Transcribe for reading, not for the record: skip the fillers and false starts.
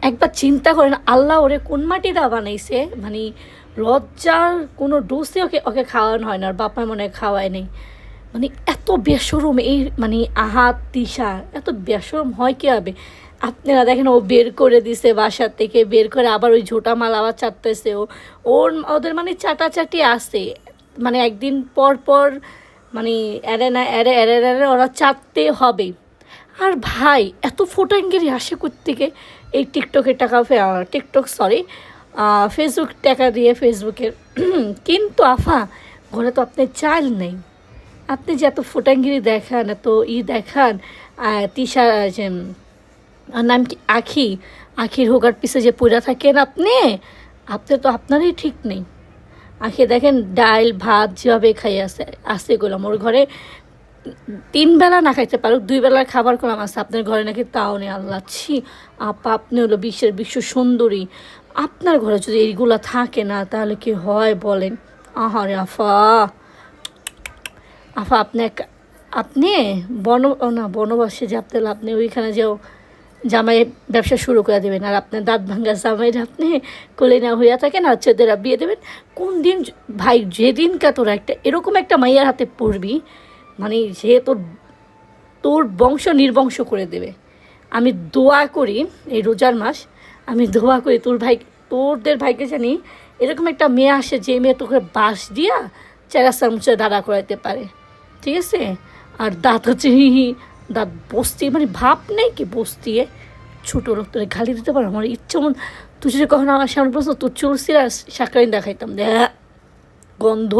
একবার চিন্তা করেন আল্লাহ ওরে কোন মাটিটা বানাইছে, মানে লজ্জার কোনো ডোসে ওকে ওকে খাওয়ানো হয় না, আর বাপ মা মনে হয় খাওয়ায় নেই। মানে এত বেশরম এই মানে আহাত তিশা এত বেশরম হয় কীভাবে? আপনারা দেখেন ও বের করে দিছে বাসার থেকে, বের করে আবার ওই ঝোঁটা মাল আবার চাটতেছে ওদের মানে চাটাচাটি আছে, মানে একদিন পর পর মানে এরে না এরে এরে এরে ওরা চাটতে হবে। আর ভাই এত ফোটাঙ্গিরি আসে কোত্থেকে? এই টিকটকের টাকা টিকটক সরি ফেসবুক টাকা দিয়ে ফেসবুকের কিন্তু আফা ঘরে তো আপনার চাল নেই, আপনি যে এত ফোটাঙ্গিরি দেখান, এত দেখান। তিশা যে আর নাম কি আখি, আখির হোগার পিছে যে পড়া থাকেন আপনি, আপনি তো আপনারই ঠিক নেই। আখি দেখেন ডাল ভাত যেভাবে খাই আসে গোলাম ওর ঘরে 3 বেলা না খাইতে পারুক 2 বেলার খাবার করলাম আছে, আপনার ঘরে নাকি তাও নেই। আল্লাহ ছি আপা, আপনি হলো বিশ্ব সুন্দরী, আপনার ঘরে যদি এইগুলা থাকে না তাহলে কি হয় বলেন? আহারে আফা, আফা আপনি না বনবাসে যাতে আপনি ওইখানে যেও জামাই ব্যবসা শুরু করে দেবেন, আর আপনার দাঁত ভাঙ্গা জামাইরা আপনি কোলে না হইয়া থাকেন আর ছেলেরা বিয়ে দেবেন। কোন দিন ভাই যেদিনকা তোরা একটা এরকম একটা মাইয়ার হাতে পড়বি, মানে যে তোর বংশ নির্বংশ করে দেবে। আমি দোয়া করি এই রোজার মাস, আমি দোয়া করি তোদের ভাইকে জানি এরকম একটা মেয়ে আসে যে মেয়ে তোকে বাঁশ দিয়া চেরা চামচে দাঁড়া করাইতে পারে, ঠিক আছে? আর দাঁত হচ্ছে দাঁত বসতি, মানে ভাব নেই কি বসতিয়ে ছোটো লোক তোরে গালি দিতে পারো। আমার ইচ্ছে মন তুই যদি কখনো আমার সামনে প্রশ্ন তোর চুল সিরা সাকারিন দেখাইতাম, গন্ধ।